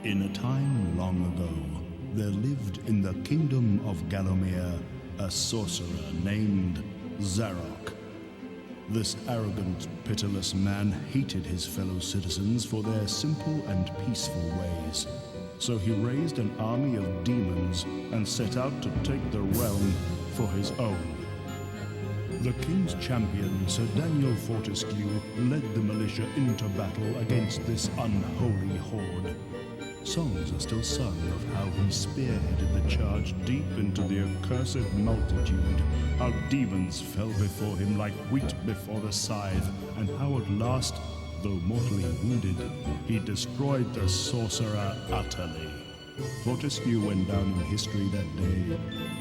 In a time long ago, there lived in the kingdom of Gallowmere a sorcerer named Zarok. This arrogant, pitiless man hated his fellow citizens for their simple and peaceful ways. So he raised an army of demons and set out to take the realm for his own. The king's champion, Sir Daniel Fortescue, led the militia into battle against this unholy horde. Songs are still sung of how he spearheaded the charge deep into the accursed multitude, how demons fell before him like wheat before the scythe, and how at last, though mortally wounded, he destroyed the sorcerer utterly. Fortescue went down in history that day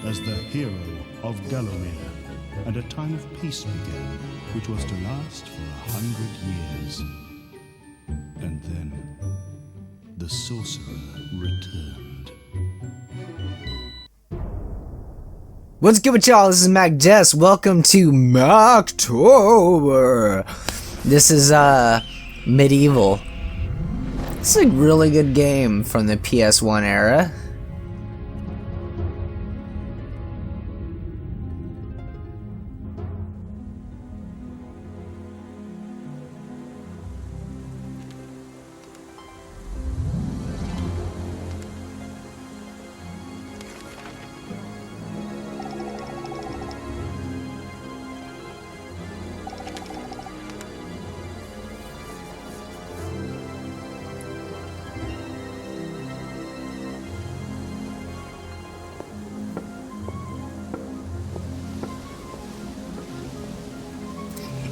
as the hero of Gallowmere, and a time of peace began, which was to last for 100 years. And then the sorcerer returned. What's good with y'all? This is MacJess. Welcome to Mactober. This is MediEvil. It's a really good game from the PS1 era.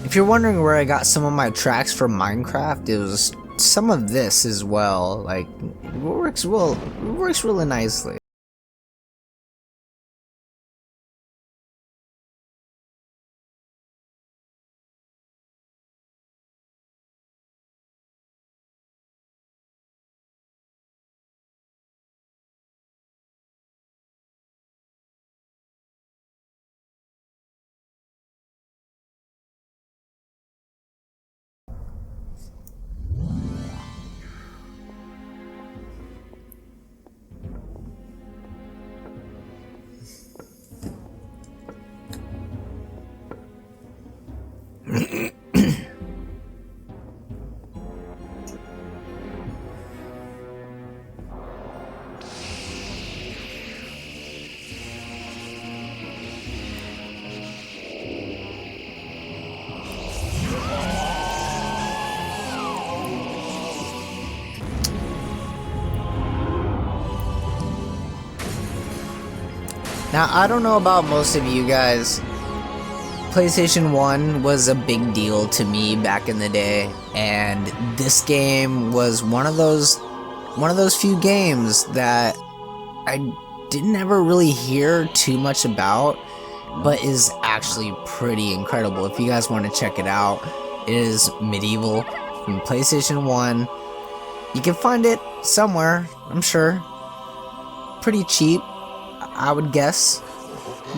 If you're wondering where I got some of my tracks for Minecraft, it was some of this as well. Like, it works really nicely. Now, I don't know about most of you guys. PlayStation 1 was a big deal to me back in the day, and this game was one of those few games that I didn't ever really hear too much about, but is actually pretty incredible. If you guys want to check it out, it is MediEvil from PlayStation 1. You can find it somewhere, I'm sure. Pretty cheap, I would guess.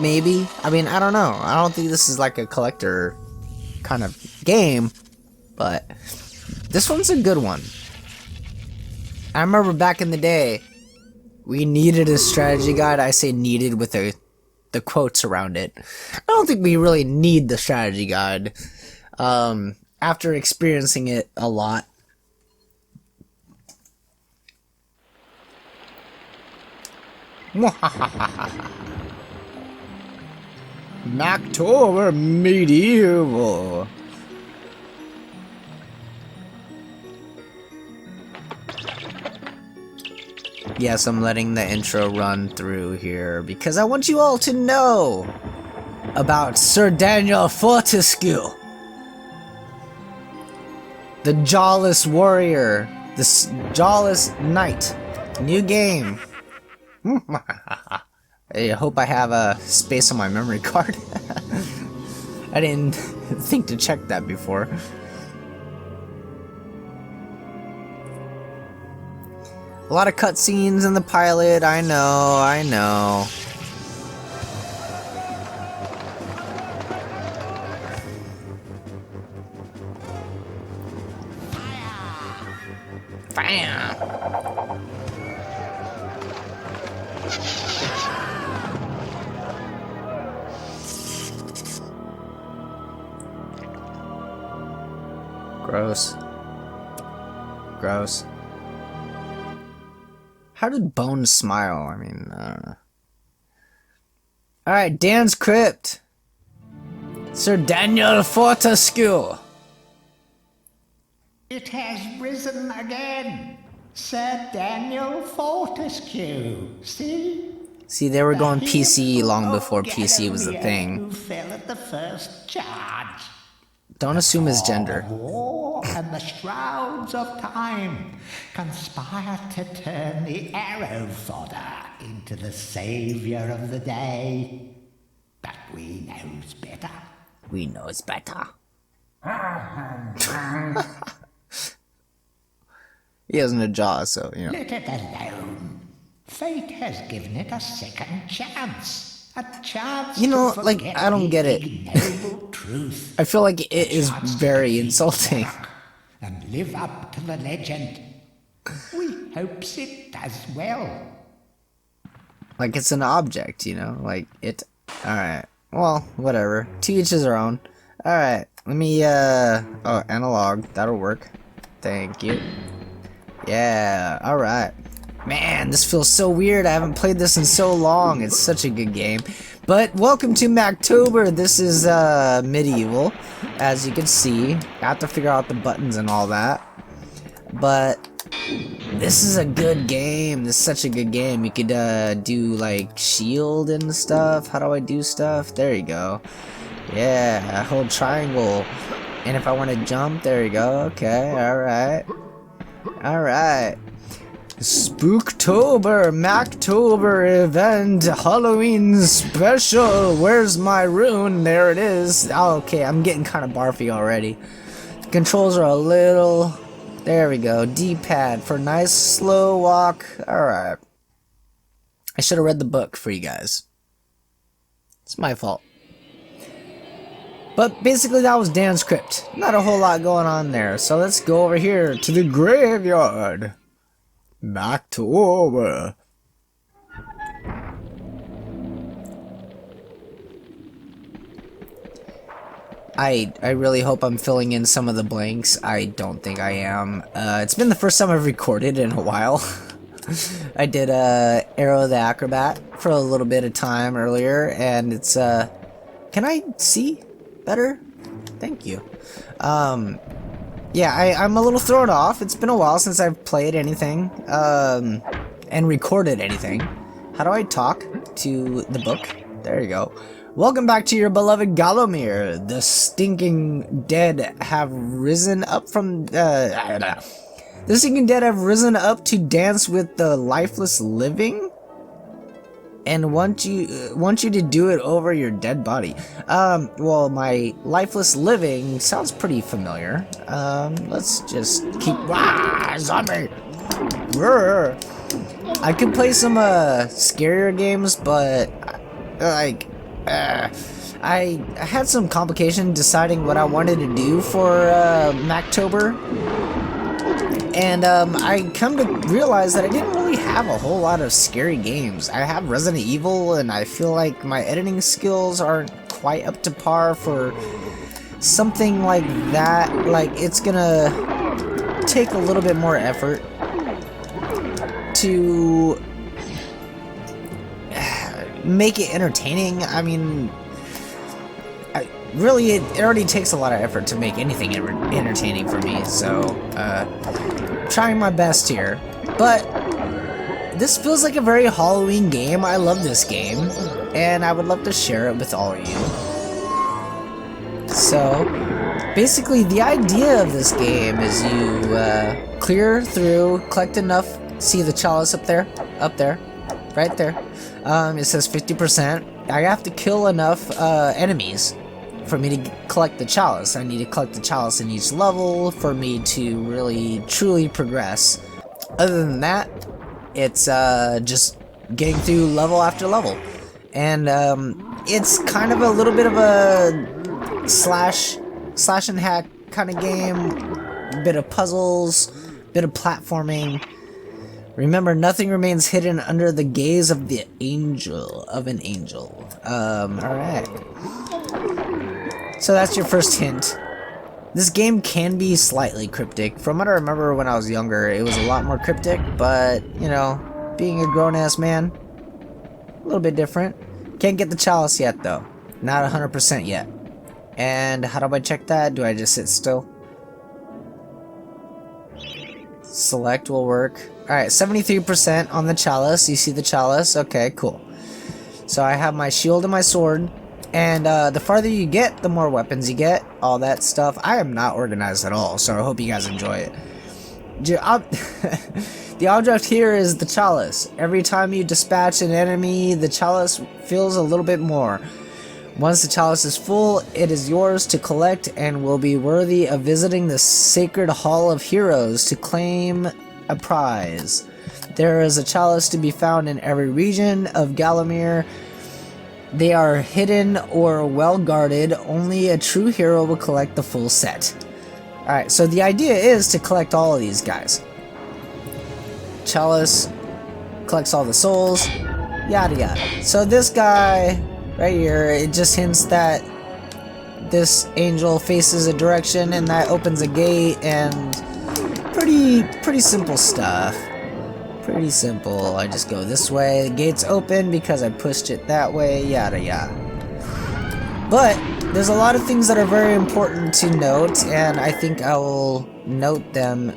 Maybe. I mean, I don't know. I don't think this is like a collector kind of game, but this one's a good one. I remember back in the day, we needed a strategy guide. I say needed with the quotes around it. I don't think we really need the strategy guide. After experiencing it a lot. Mactober MediEvil. Yes, I'm letting the intro run through here because I want you all to know about Sir Daniel Fortescue, the Jawless Warrior, the Jawless Knight. New game. I hope I have a space on my memory card. I didn't think to check that before. A lot of cutscenes in the pilot, I know. Fire! Gross. Gross. How did Bones smile? I mean, I don't know. Alright, Dan's Crypt. Sir Daniel Fortescue. It has risen again. Sir Daniel Fortescue. See? See, they were going PC long before PC was a thing. Who fell at the first charge. Don't assume his gender. War and the shrouds of time conspire to turn the arrow fodder into the savior of the day. But we knows better. We knows better. He hasn't a jaw, so, you know. Let it alone. Fate has given it a second chance. A chance, you know, to like, I don't get it. ignoble truth. I feel like it is very insulting. And live up to the legend. We hopes it does well. Like, it's an object, you know? Like, it... Alright. Well, whatever. To each his own. Alright. Let me, Oh, analog. That'll work. Thank you. Yeah. Alright. Man, this feels so weird. I haven't played this in so long. It's such a good game. But welcome to Mactober. This is MediEvil, as you can see. I have to figure out the buttons and all that. But this is a good game. This is such a good game. You could do like shield and stuff. How do I do stuff? There you go. Yeah, hold triangle. And if I want to jump, there you go. Okay, alright. Alright. Spooktober, Mactober event, Halloween special. Where's my rune? There it is. Oh, okay, I'm getting kind of barfy already. The controls are a little... There we go. D-pad for nice slow walk. Alright. I should have read the book for you guys. It's my fault. But basically that was Dan's Crypt. Not a whole lot going on there. So let's go over here to the graveyard. Mactober. I really hope I'm filling in some of the blanks. I don't think I am. It's been the first time I've recorded in a while. I did Arrow the Acrobat for a little bit of time earlier, and it's can I see better? Thank you. Yeah, I'm a little thrown off. It's been a while since I've played anything, and recorded anything. How do I talk to the book? There you go. Welcome back to your beloved Gallowmere. The stinking dead have risen up from, the stinking dead have risen up to dance with the lifeless living? And want you to do it over your dead body. Well, my lifeless living sounds pretty familiar. Let's just keep... Ah, zombie! Brr. I could play some, scarier games, but, like, I had some complication deciding what I wanted to do for, Mactober. And I come to realize that I didn't really have a whole lot of scary games. I have Resident Evil, and I feel like my editing skills aren't quite up to par for something like that. Like, it's gonna take a little bit more effort to make it entertaining. I mean, really, it already takes a lot of effort to make anything entertaining for me, so, trying my best here. But this feels like a very Halloween game. I love this game, and I would love to share it with all of you. So, basically, the idea of this game is you clear through, collect enough. See the chalice up there, right there. It says 50%. I have to kill enough enemies for me to collect the chalice. I need to collect the chalice in each level for me to really truly progress. Other than that, it's just getting through level after level, and it's kind of a little bit of a slash and hack kind of game, bit of puzzles, bit of platforming. Remember, nothing remains hidden under the gaze of an angel. Alright. So that's your first hint. This game can be slightly cryptic. From what I remember when I was younger, it was a lot more cryptic, but, you know, being a grown-ass man, a little bit different. Can't get the chalice yet, though. Not 100% yet. And how do I check that? Do I just sit still? Select will work. Alright, 73% on the chalice. You see the chalice? Okay, cool. So I have my shield and my sword. And the farther you get, the more weapons you get. All that stuff. I am not organized at all, so I hope you guys enjoy it. The object here is the chalice. Every time you dispatch an enemy, the chalice fills a little bit more. Once the chalice is full, it is yours to collect and will be worthy of visiting the Sacred Hall of Heroes to claim a prize. There is a chalice to be found in every region of Gallowmere. They are hidden or well guarded. Only a true hero will collect the full set. Alright, so the idea is to collect all of these guys. Chalice collects all the souls, yada yada. So this guy right here, it just hints that this angel faces a direction and that opens a gate, and pretty simple stuff. Pretty simple. I just go this way, the gate's open because I pushed it that way, yada yada. But there's a lot of things that are very important to note, and I think I will note them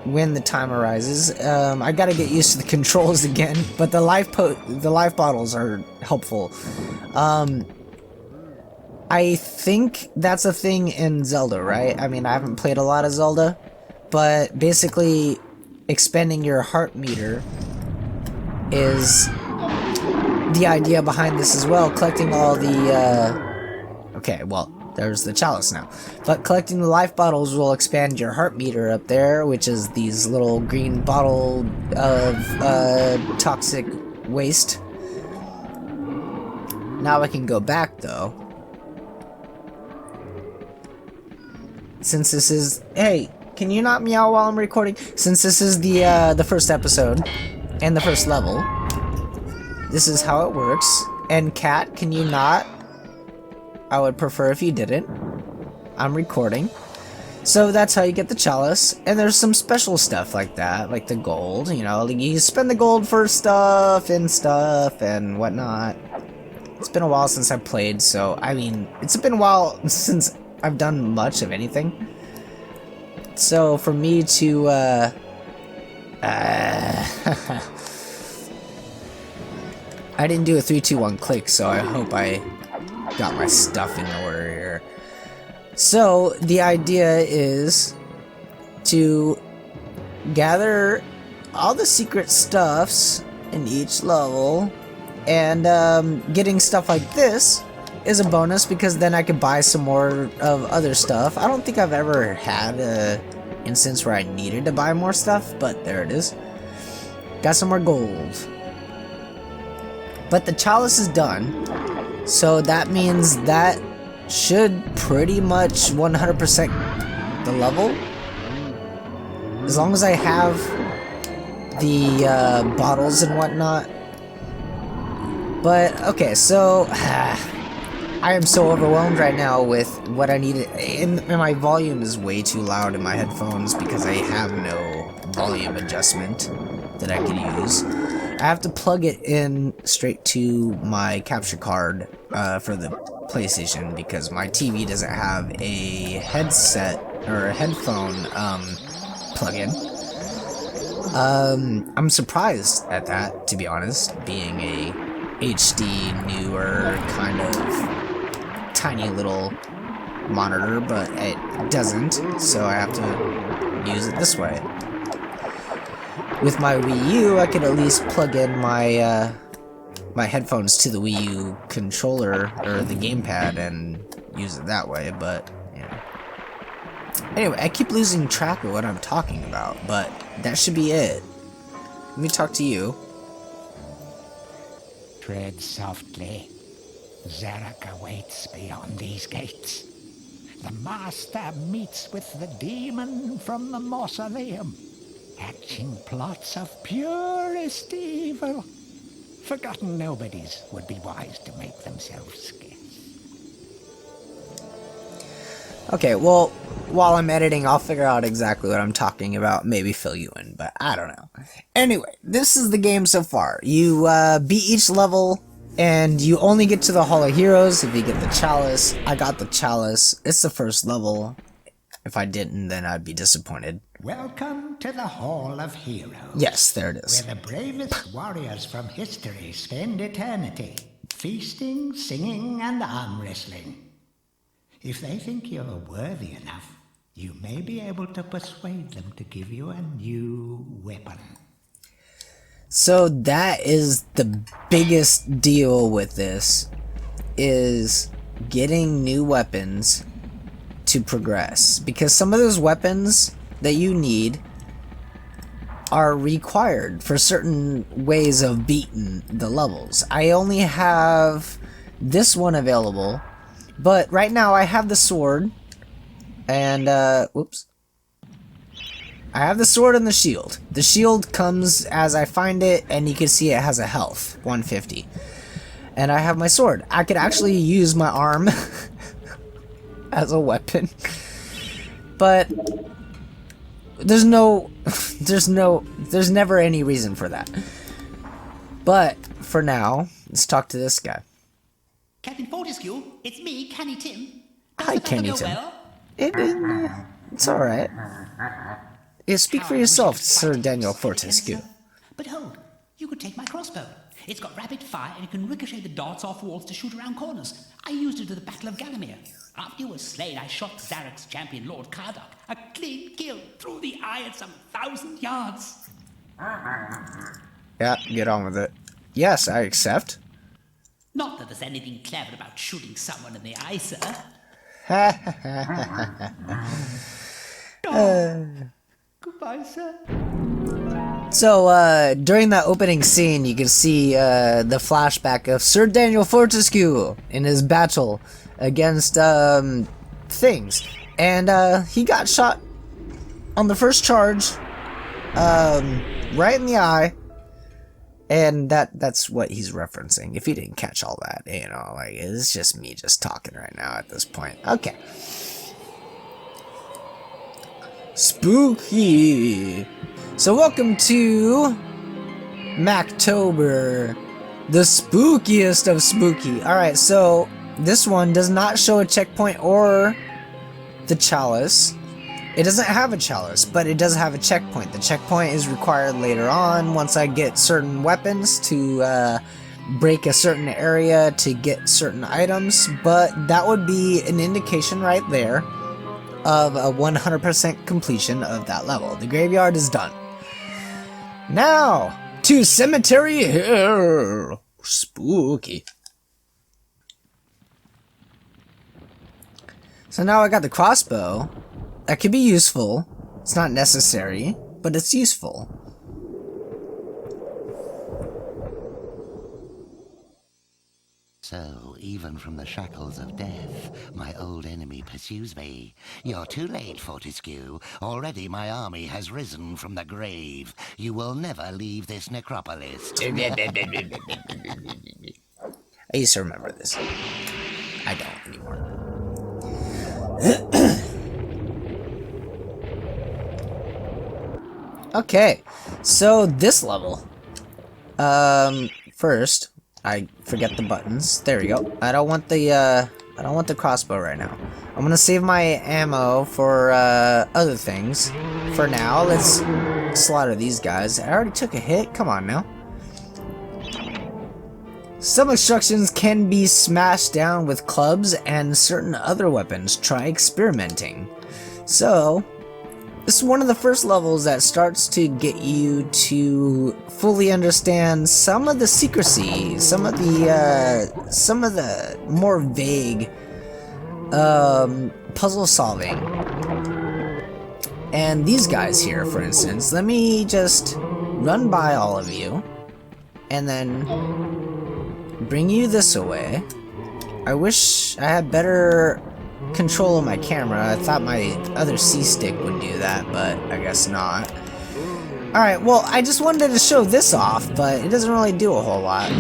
when the time arises. I gotta get used to the controls again, but the life bottles are helpful. I think that's a thing in Zelda, right? I mean, I haven't played a lot of Zelda, but basically expanding your heart meter is the idea behind this as well. Collecting all the okay, well, there's the chalice now. But collecting the life bottles will expand your heart meter up there, which is these little green bottle of toxic waste. Now I can go back, though. Since this is... Hey, can you not meow while I'm recording? Since this is the first episode and the first level, this is how it works. And cat, can you not? I would prefer if you didn't. I'm recording. So that's how you get the chalice. And there's some special stuff like that, like the gold, you know, you spend the gold for stuff and whatnot. It's been a while since I've played, so, I mean, it's been a while since I've done much of anything. So for me to, I didn't do a 3, 2, 1 click, so I hope I got my stuff in order here. So the idea is to gather all the secret stuffs in each level, and getting stuff like this is a bonus because then I could buy some more of other stuff. I don't think I've ever had a instance where I needed to buy more stuff, but there it is. Got some more gold. But the chalice is done. So that means that should pretty much 100% the level. As long as I have the bottles and whatnot. But, okay, so... I am so overwhelmed right now with what I need. And my volume is way too loud in my headphones because I have no volume adjustment that I could use. I have to plug it in straight to my capture card for the PlayStation because my TV doesn't have a headset or a headphone plug-in. I'm surprised at that, to be honest, being a HD, newer, kind of tiny little monitor, but it doesn't, so I have to use it this way. With my Wii U, I could at least plug in my my headphones to the Wii U controller, or the gamepad, and use it that way, but, yeah. Anyway, I keep losing track of what I'm talking about, but that should be it. Let me talk to you. Tread softly. Zarok awaits beyond these gates. The Master meets with the demon from the mausoleum, hatching plots of purest evil. Forgotten nobodies would be wise to make themselves scarce. Okay, well, while I'm editing, I'll figure out exactly what I'm talking about, maybe fill you in, but I don't know. Anyway, this is the game so far. You beat each level, and you only get to the Hall of Heroes if you get the Chalice. I got the Chalice. It's the first level. If I didn't, then I'd be disappointed. Welcome to the Hall of Heroes. Yes, there it is. Where the bravest warriors from history spend eternity, feasting, singing, and arm wrestling. If they think you're worthy enough, you may be able to persuade them to give you a new weapon. So that is the biggest deal with this, is getting new weapons to progress. Because some of those weapons that you need are required for certain ways of beating the levels. I only have this one available, but right now I have the sword, and, whoops. I have the sword and the shield. The shield comes as I find it, and you can see it has a health, 150. And I have my sword. I could actually use my arm as a weapon. But there's never any reason for that. But for now, let's talk to this guy. Captain Fortescue, it's me, Canny Tim. Hi, Canny Go Tim. well? It's alright. Yeah, speak for yourself, Sir Daniel Fortescue. But hold, you could take my crossbow. It's got rapid fire and it can ricochet the darts off walls to shoot around corners. I used it at the Battle of Gallowmere. After you were slain, I shot Zarok's champion, Lord Kardok. A clean kill through the eye at some 1,000 yards. Yeah, get on with it. Yes, I accept. Not that there's anything clever about shooting someone in the eye, sir. Goodbye, sir. So, during that opening scene, you can see the flashback of Sir Daniel Fortescue in his battle against things. And he got shot on the first charge, right in the eye. And that's what he's referencing. If you didn't catch all that, you know, like, it's just me just talking right now at this point. Okay. Spooky. So welcome to Mactober, the spookiest of spooky. Alright, so this one does not show a checkpoint or the chalice. It doesn't have a chalice, but it does have a checkpoint. The checkpoint is required later on once I get certain weapons to break a certain area to get certain items, but that would be an indication right there of a 100% completion of that level. The graveyard is done. Now, to Cemetery Hill. Spooky. So now I got the crossbow. That could be useful. It's not necessary, but it's useful. So, even from the shackles of death, my old enemy pursues me. You're too late, Fortescue. Already my army has risen from the grave. You will never leave this necropolis. I used to remember this. I don't anymore. Okay, so this level. First, I forget the buttons. There we go. I don't want the crossbow right now. I'm gonna save my ammo for other things. For now, let's slaughter these guys. I already took a hit. Come on now. Some obstructions can be smashed down with clubs and certain other weapons. Try experimenting. So, this is one of the first levels that starts to get you to fully understand some of the secrecy, some of the more vague puzzle solving. And these guys here, for instance, let me just run by all of you and then bring you this away. I wish I had better control of my camera. I thought my other C stick would do that, but I guess not. Alright, well, I just wanted to show this off, but it doesn't really do a whole lot.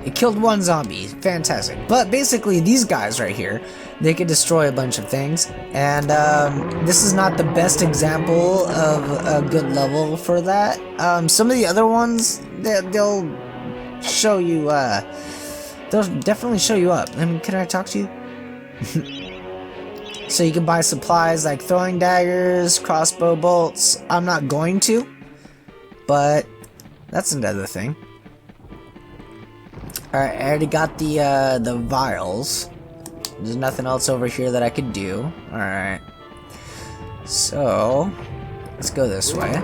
It killed one zombie. Fantastic. But basically, these guys right here, they could destroy a bunch of things. And this is not the best example of a good level for that. Some of the other ones, they'll show you, they'll definitely show you up. I mean, can I talk to you? So you can buy supplies like throwing daggers, crossbow bolts. I'm not going to, but that's another thing. Alright, I already got the vials. There's nothing else over here that I could do. Alright. So, let's go this way.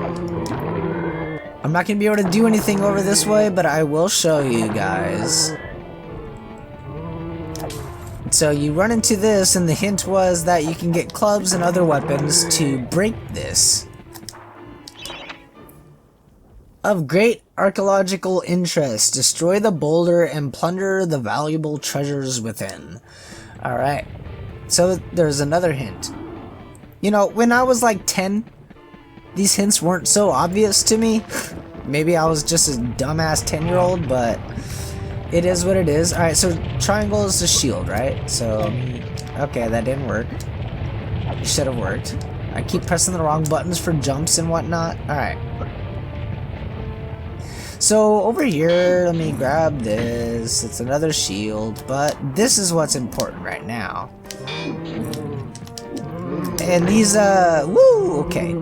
I'm not going to be able to do anything over this way, but I will show you guys. So you run into this, and the hint was that you can get clubs and other weapons to break this. Of great archaeological interest, destroy the boulder and plunder the valuable treasures within. Alright, so there's another hint. You know, when I was like 10, these hints weren't so obvious to me. Maybe I was just a dumbass 10-year-old, but it is what it is. Alright, so triangle is the shield, right? So, okay, that didn't work. It should have worked. I keep pressing the wrong buttons for jumps and whatnot. Alright. So, over here, let me grab this. It's another shield, but this is what's important right now. And these, woo, okay.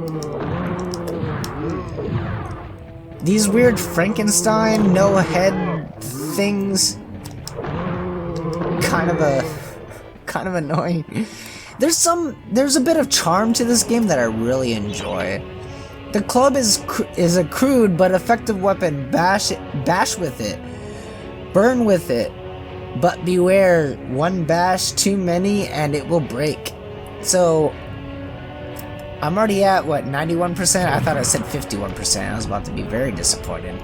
These weird Frankenstein, no head things, kind of annoying. There's a bit of charm to this game that I really enjoy. The club is a crude but effective weapon. Bash with it, burn with it, but beware, one bash too many and it will break. So I'm already at what, 91%? I thought I said 51%. I was about to be very disappointed.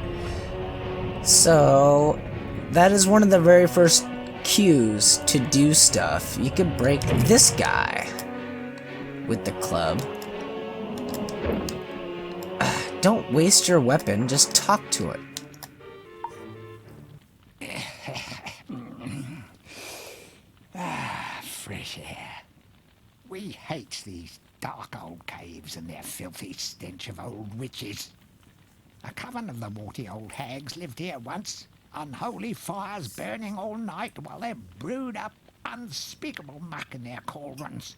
So that is one of the very first cues to do stuff. You could break this guy with the club. Don't waste your weapon, just talk to it. Fresh air. We hate these dark old caves and their filthy stench of old witches. A coven of the warty old hags lived here once, unholy fires burning all night while they brewed up unspeakable muck in their cauldrons.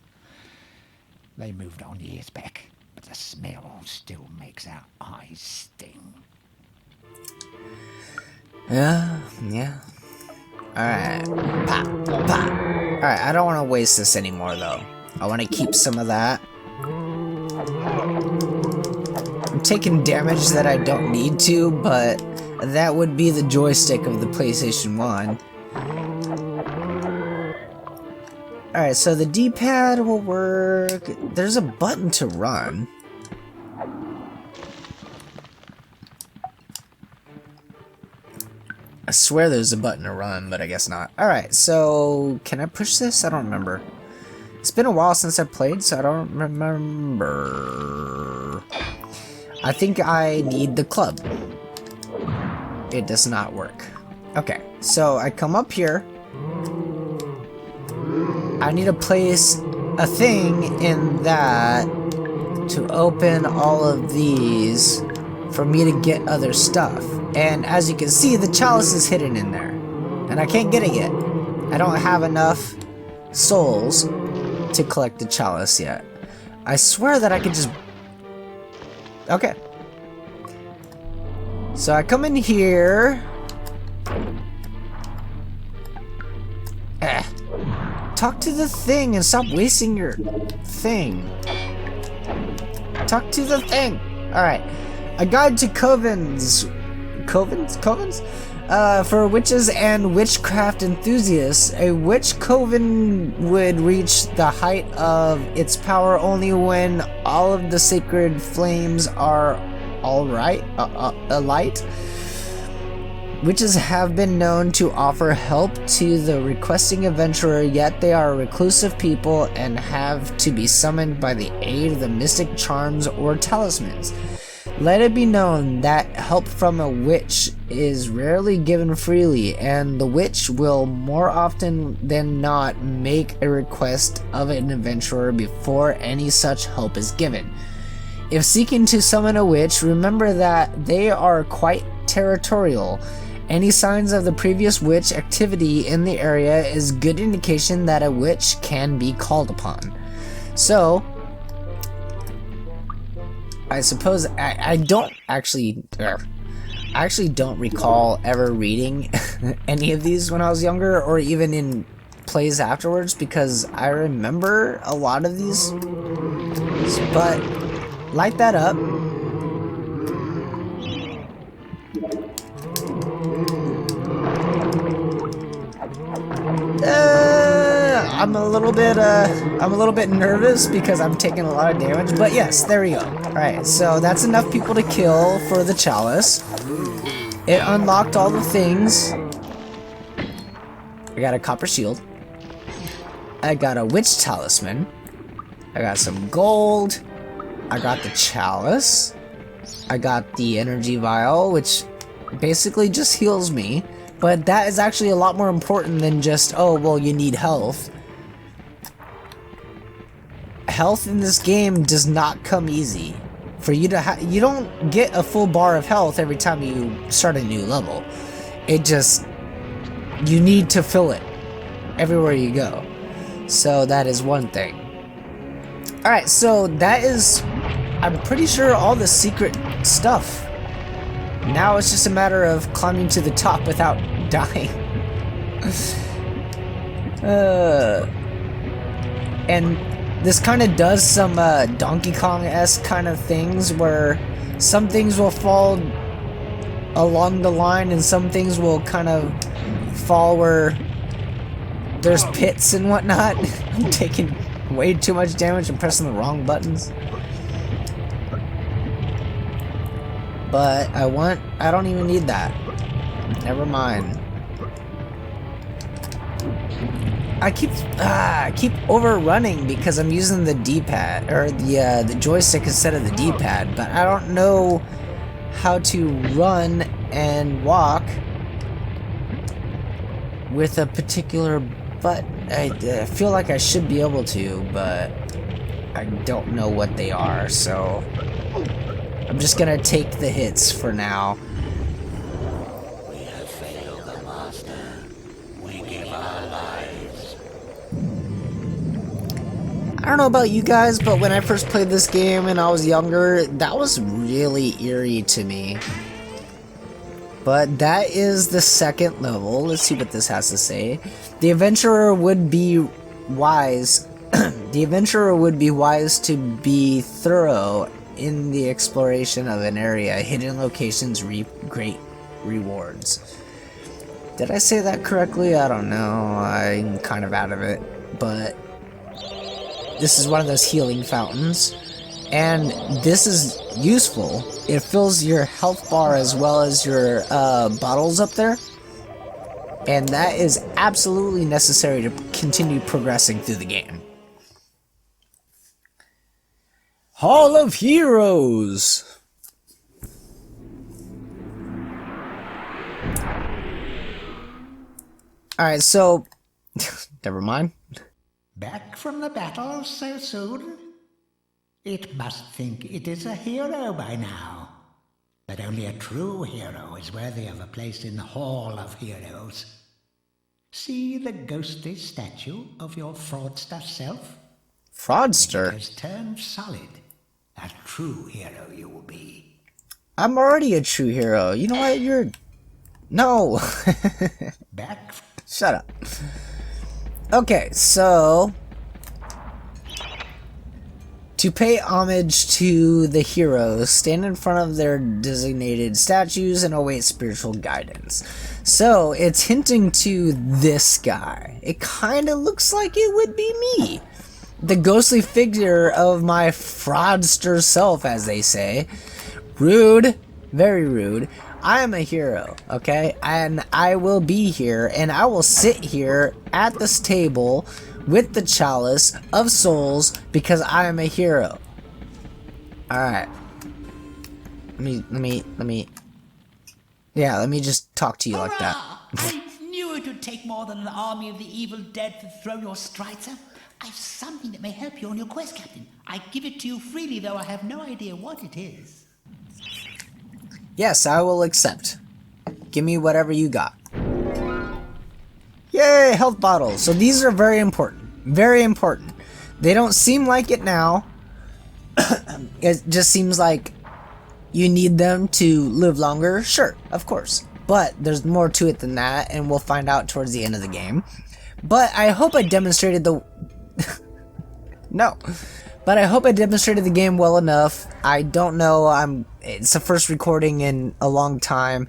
They moved on years back, but the smell still makes our eyes sting. Yeah. Alright. Pop. Alright, I don't want to waste this anymore, though. I want to keep some of that. I'm taking damage that I don't need to, but that would be the joystick of the PlayStation 1. Alright, so the D-pad will work. There's a button to run. I swear there's a button to run, but I guess not. Alright, so can I push this? I don't remember. It's been a while since I played, so I don't remember. I think I need the club. It does not work. Okay, so I come up here. I need to place a thing in that to open all of these for me to get other stuff. And as you can see, the chalice is hidden in there. And I can't get it yet. I don't have enough souls to collect the chalice yet. I swear that I could just Okay. So I come in here. Talk to the thing and stop wasting your thing. Talk to the thing. Alright. A guide to covens. Covens? For witches and witchcraft enthusiasts, a witch coven would reach the height of its power only when all of the sacred flames are alight. Witches have been known to offer help to the requesting adventurer, yet they are reclusive people and have to be summoned by the aid of the mystic charms or talismans. Let it be known that help from a witch is rarely given freely, and the witch will more often than not make a request of an adventurer before any such help is given. If seeking to summon a witch, remember that they are quite territorial. Any signs of the previous witch activity in the area is good indication that a witch can be called upon. So, I suppose I don't actually... I actually don't recall ever reading any of these when I was younger, or even in plays afterwards, because I remember a lot of these. But, light that up. I'm a little bit nervous because I'm taking a lot of damage, but yes, there we go. Alright, so that's enough people to kill for the chalice. It unlocked all the things. I got a copper shield. I got a witch talisman. I got some gold. I got the chalice. I got the energy vial, which basically just heals me. But that is actually a lot more important than just, oh, well, you need health. Health in this game does not come easy. For you to you don't get a full bar of health every time you start a new level. It just, you need to fill it everywhere you go. So that is one thing. Alright, so that is, I'm pretty sure, all the secret stuff. Now it's just a matter of climbing to the top without dying. And this kind of does some Donkey Kong-esque kind of things, where some things will fall along the line and some things will kind of fall where there's pits and whatnot. I'm taking way too much damage and pressing the wrong buttons. But I don't even need that. Never mind. I keep overrunning because I'm using the D-pad, or the joystick instead of the D-pad, but I don't know how to run and walk with a particular button. I feel like I should be able to, but I don't know what they are, so I'm just gonna take the hits for now. We have failed the master. We give our lives. I don't know about you guys, but when I first played this game and I was younger, that was really eerie to me. But that is the second level. Let's see what this has to say. The adventurer would be wise. The adventurer would be wise to be thorough in the exploration of an area. Hidden locations reap great rewards. Did I say that correctly? I don't know. I'm kind of out of it. But this is one of those healing fountains. And this is useful. It fills your health bar as well as your bottles up there. And that is absolutely necessary to continue progressing through the game. Hall of Heroes! Alright, so... never mind. Back from the battle so soon? It must think it is a hero by now. But only a true hero is worthy of a place in the Hall of Heroes. See the ghostly statue of your fraudster self? Fraudster? It has turned solid, A true hero you will be. I'm already a true hero. You know what? No. Back. Shut up. Okay, so to pay homage to the heroes, stand in front of their designated statues and await spiritual guidance. So it's hinting to this guy. It kind of looks like it would be me. The ghostly figure of my fraudster self, as they say. Rude. Very rude. I am a hero, okay? And I will be here, and I will sit here at this table with the chalice of souls because I am a hero. Alright. Let me just talk to you like that. I knew it would take more than an army of the evil dead to throw your strider. I've something that may help you on your quest, Captain. I give it to you freely, though I have no idea what it is. Yes, I will accept. Give me whatever you got. Yay, health bottles. So these are very important. Very important. They don't seem like it now. It just seems like you need them to live longer. Sure, of course. But there's more to it than that, and we'll find out towards the end of the game. But I hope I demonstrated the... No. But I hope I demonstrated the game well enough. I don't know, it's the first recording in a long time,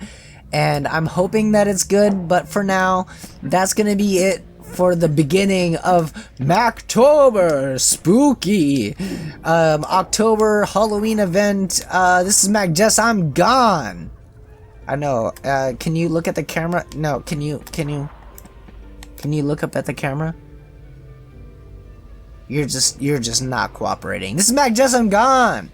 and I'm hoping that it's good, but for now, that's gonna be it for the beginning of Mactober, spooky, October Halloween event. This is MacJess, I'm gone. I know, can you look at the camera? No, can you look up at the camera? You're just not cooperating. This is MacJess, I'm gone!